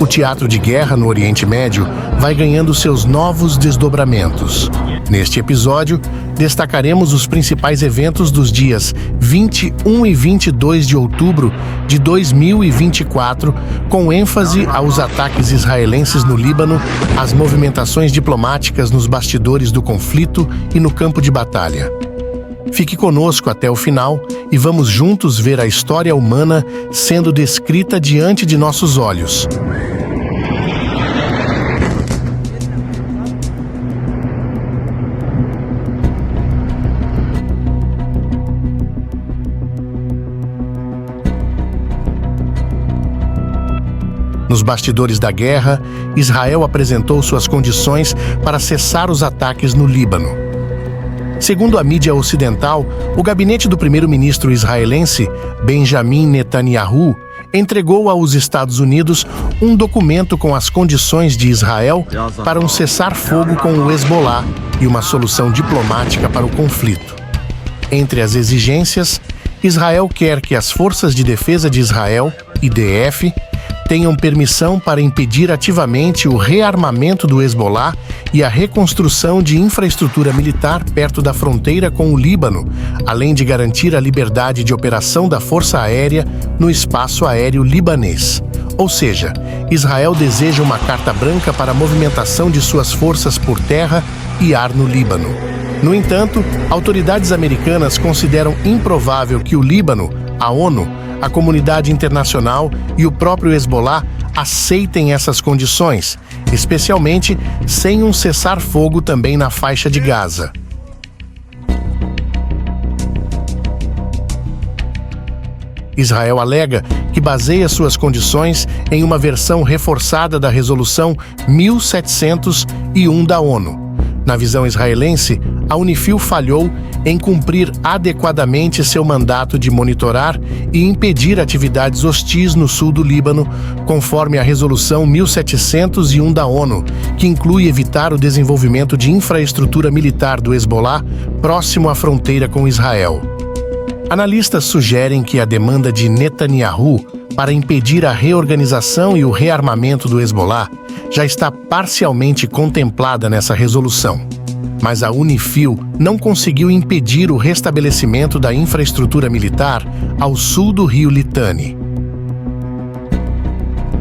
o teatro de guerra no Oriente Médio vai ganhando seus novos desdobramentos. Neste episódio, destacaremos os principais eventos dos dias 21 e 22 de outubro de 2024, com ênfase aos ataques israelenses no Líbano, às movimentações diplomáticas nos bastidores do conflito e no campo de batalha. Fique conosco até o final e vamos juntos ver a história humana sendo descrita diante de nossos olhos. Nos bastidores da guerra, Israel apresentou suas condições para cessar os ataques no Líbano. Segundo a mídia ocidental, o gabinete do primeiro-ministro israelense, Benjamin Netanyahu, entregou aos Estados Unidos um documento com as condições de Israel para um cessar-fogo com o Hezbollah e uma solução diplomática para o conflito. Entre as exigências, Israel quer que as Forças de Defesa de Israel, IDF, tenham permissão para impedir ativamente o rearmamento do Hezbollah e a reconstrução de infraestrutura militar perto da fronteira com o Líbano, além de garantir a liberdade de operação da Força Aérea no espaço aéreo libanês. Ou seja, Israel deseja uma carta branca para a movimentação de suas forças por terra e ar no Líbano. No entanto, autoridades americanas consideram improvável que o Líbano, a ONU, a comunidade internacional e o próprio Hezbollah aceitem essas condições, especialmente sem um cessar-fogo também na faixa de Gaza. Israel alega que baseia suas condições em uma versão reforçada da Resolução 1701 da ONU. Na visão israelense, a UNIFIL falhou em cumprir adequadamente seu mandato de monitorar e impedir atividades hostis no sul do Líbano, conforme a Resolução 1701 da ONU, que inclui evitar o desenvolvimento de infraestrutura militar do Hezbollah próximo à fronteira com Israel. Analistas sugerem que a demanda de Netanyahu para impedir a reorganização e o rearmamento do Hezbollah já está parcialmente contemplada nessa resolução. Mas a UNIFIL não conseguiu impedir o restabelecimento da infraestrutura militar ao sul do rio Litani.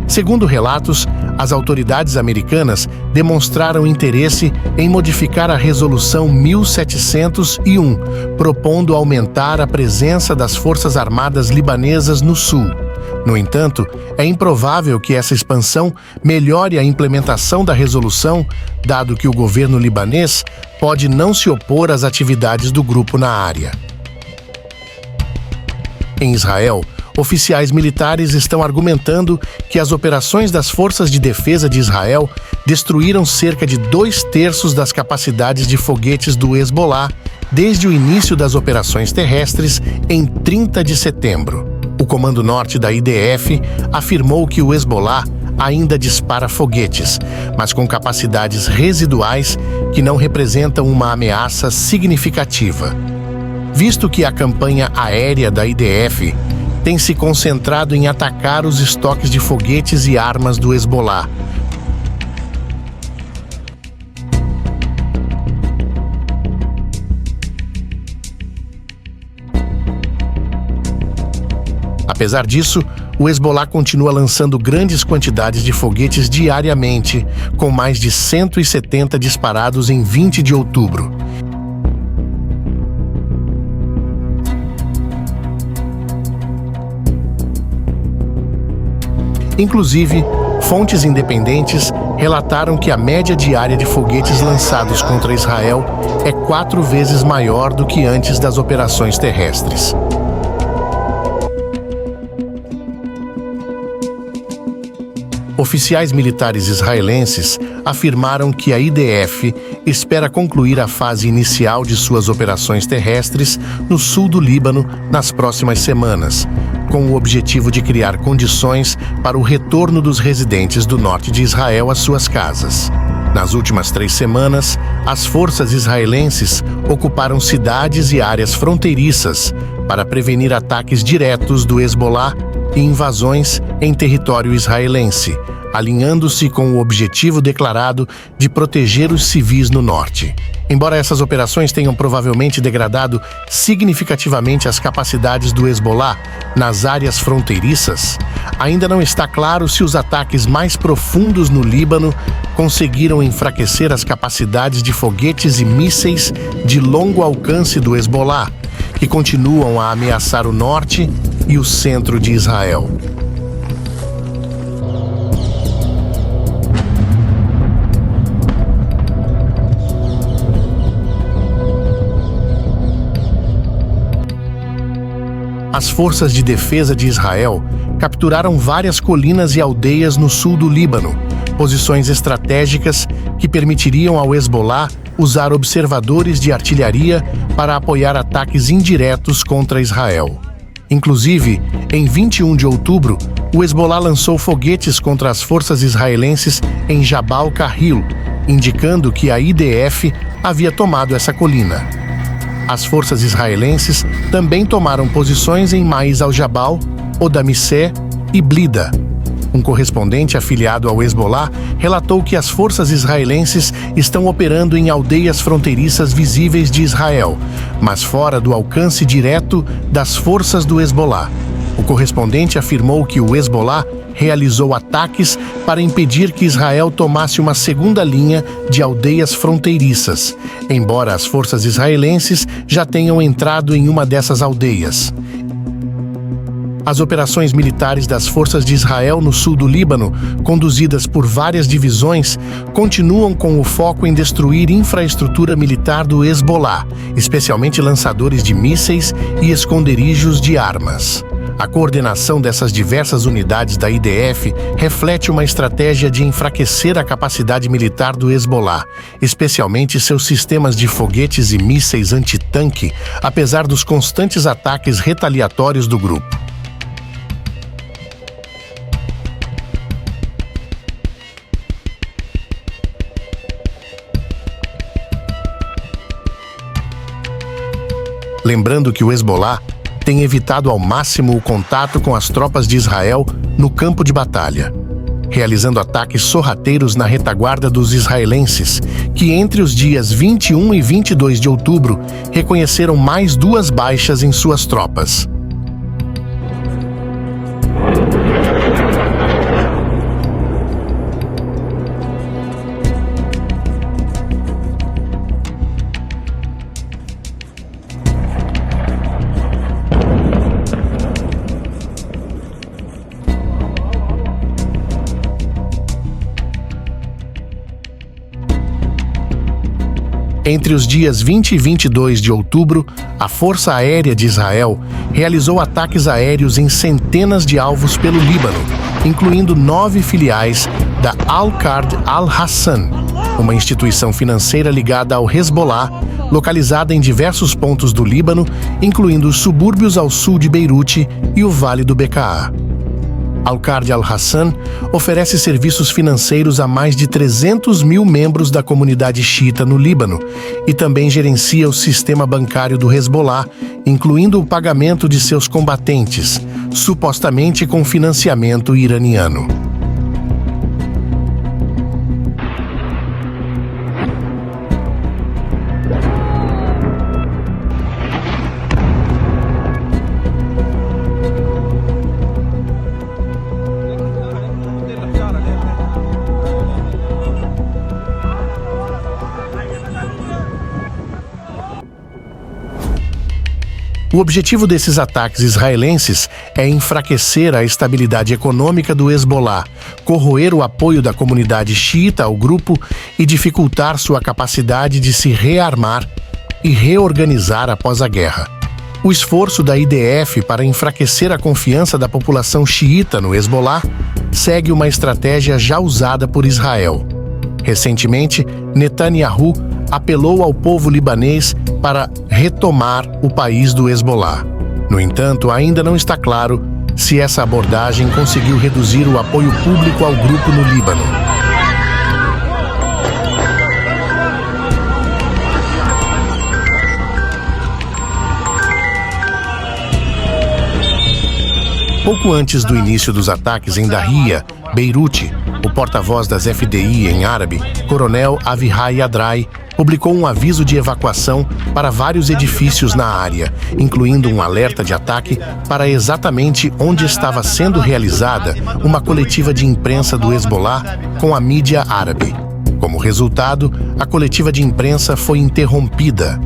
Segundo relatos, as autoridades americanas demonstraram interesse em modificar a Resolução 1701, propondo aumentar a presença das Forças Armadas libanesas no sul. No entanto, é improvável que essa expansão melhore a implementação da resolução, dado que o governo libanês pode não se opor às atividades do grupo na área. Em Israel, oficiais militares estão argumentando que as operações das Forças de Defesa de Israel destruíram cerca de 2/3 das capacidades de foguetes do Hezbollah desde o início das operações terrestres em 30 de setembro. O Comando Norte da IDF afirmou que o Hezbollah ainda dispara foguetes, mas com capacidades residuais que não representam uma ameaça significativa. Visto que a campanha aérea da IDF tem se concentrado em atacar os estoques de foguetes e armas do Hezbollah. Apesar disso, o Hezbollah continua lançando grandes quantidades de foguetes diariamente, com mais de 170 disparados em 20 de outubro. Inclusive, fontes independentes relataram que a média diária de foguetes lançados contra Israel é 4 vezes maior do que antes das operações terrestres. Oficiais militares israelenses afirmaram que a IDF espera concluir a fase inicial de suas operações terrestres no sul do Líbano nas próximas semanas, com o objetivo de criar condições para o retorno dos residentes do norte de Israel às suas casas. Nas últimas 3 semanas, as forças israelenses ocuparam cidades e áreas fronteiriças para prevenir ataques diretos do Hezbollah e invasões em território israelense, alinhando-se com o objetivo declarado de proteger os civis no norte. Embora essas operações tenham provavelmente degradado significativamente as capacidades do Hezbollah nas áreas fronteiriças, ainda não está claro se os ataques mais profundos no Líbano conseguiram enfraquecer as capacidades de foguetes e mísseis de longo alcance do Hezbollah, que continuam a ameaçar o norte e o centro de Israel. As forças de defesa de Israel capturaram várias colinas e aldeias no sul do Líbano, posições estratégicas que permitiriam ao Hezbollah usar observadores de artilharia para apoiar ataques indiretos contra Israel. Inclusive, em 21 de outubro, o Hezbollah lançou foguetes contra as forças israelenses em Jabal Kahil, indicando que a IDF havia tomado essa colina. As forças israelenses também tomaram posições em Mais al-Jabal, Odamissé e Blida. Um correspondente afiliado ao Hezbollah relatou que as forças israelenses estão operando em aldeias fronteiriças visíveis de Israel, mas fora do alcance direto das forças do Hezbollah. O correspondente afirmou que o Hezbollah realizou ataques para impedir que Israel tomasse uma segunda linha de aldeias fronteiriças, embora as forças israelenses já tenham entrado em uma dessas aldeias. As operações militares das forças de Israel no sul do Líbano, conduzidas por várias divisões, continuam com o foco em destruir infraestrutura militar do Hezbollah, especialmente lançadores de mísseis e esconderijos de armas. A coordenação dessas diversas unidades da IDF reflete uma estratégia de enfraquecer a capacidade militar do Hezbollah, especialmente seus sistemas de foguetes e mísseis antitanque, apesar dos constantes ataques retaliatórios do grupo. Lembrando que o Hezbollah tem evitado ao máximo o contato com as tropas de Israel no campo de batalha, realizando ataques sorrateiros na retaguarda dos israelenses, que entre os dias 21 e 22 de outubro reconheceram mais 2 baixas em suas tropas. Entre os dias 20 e 22 de outubro, a Força Aérea de Israel realizou ataques aéreos em centenas de alvos pelo Líbano, incluindo 9 filiais da Al-Qard Al-Hassan, uma instituição financeira ligada ao Hezbollah, localizada em diversos pontos do Líbano, incluindo os subúrbios ao sul de Beirute e o Vale do Bekaa. Al-Qard Al-Hassan oferece serviços financeiros a mais de 300 mil membros da comunidade xiita no Líbano e também gerencia o sistema bancário do Hezbollah, incluindo o pagamento de seus combatentes, supostamente com financiamento iraniano. O objetivo desses ataques israelenses é enfraquecer a estabilidade econômica do Hezbollah, corroer o apoio da comunidade xiita ao grupo e dificultar sua capacidade de se rearmar e reorganizar após a guerra. O esforço da IDF para enfraquecer a confiança da população xiita no Hezbollah segue uma estratégia já usada por Israel. Recentemente, Netanyahu apelou ao povo libanês para retomar o país do Hezbollah. No entanto, ainda não está claro se essa abordagem conseguiu reduzir o apoio público ao grupo no Líbano. Pouco antes do início dos ataques em Dahia, Beirute, o porta-voz das FDI em árabe, Coronel Avihai Adrai, publicou um aviso de evacuação para vários edifícios na área, incluindo um alerta de ataque para exatamente onde estava sendo realizada uma coletiva de imprensa do Hezbollah com a mídia árabe. Como resultado, a coletiva de imprensa foi interrompida.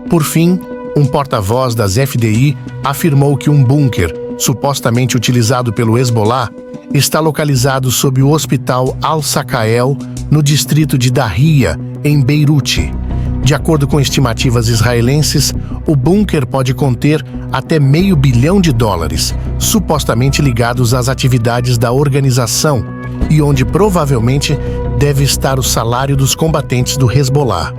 Por fim, um porta-voz das FDI afirmou que um bunker, supostamente utilizado pelo Hezbollah, está localizado sob o hospital Al-Sakael, no distrito de Dahia, em Beirute. De acordo com estimativas israelenses, o bunker pode conter até $500 milhão, supostamente ligados às atividades da organização, e onde provavelmente deve estar o salário dos combatentes do Hezbollah.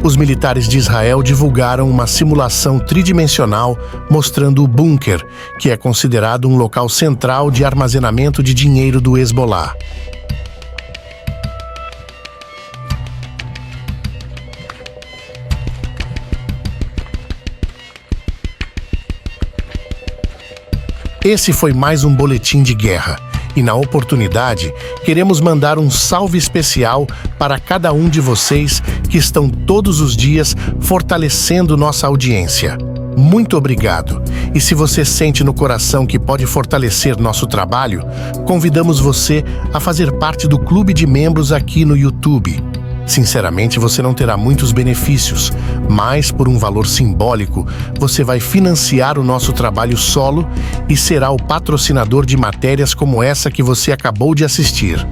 Os militares de Israel divulgaram uma simulação tridimensional mostrando o bunker, que é considerado um local central de armazenamento de dinheiro do Hezbollah. Esse foi mais um boletim de guerra. E na oportunidade, queremos mandar um salve especial para cada um de vocês que estão todos os dias fortalecendo nossa audiência. Muito obrigado! E se você sente no coração que pode fortalecer nosso trabalho, convidamos você a fazer parte do clube de membros aqui no YouTube. Sinceramente, você não terá muitos benefícios, mas por um valor simbólico, você vai financiar o nosso trabalho solo e será o patrocinador de matérias como essa que você acabou de assistir.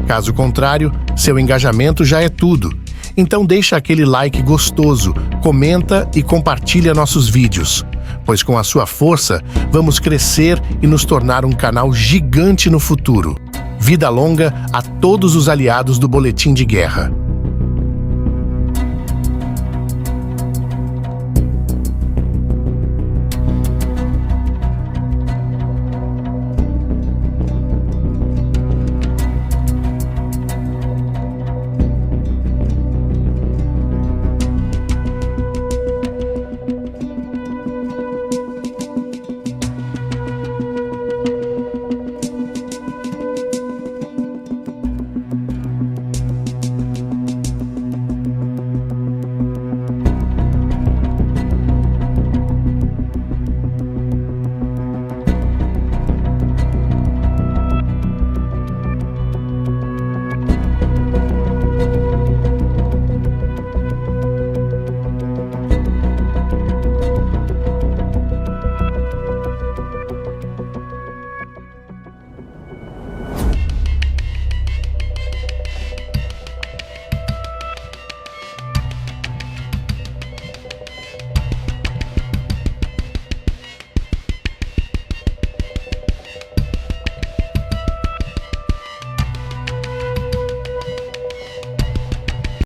Caso contrário, seu engajamento já é tudo. Então deixa aquele like gostoso, comenta e compartilha nossos vídeos, pois com a sua força, vamos crescer e nos tornar um canal gigante no futuro. Vida longa a todos os aliados do Boletim de Guerra.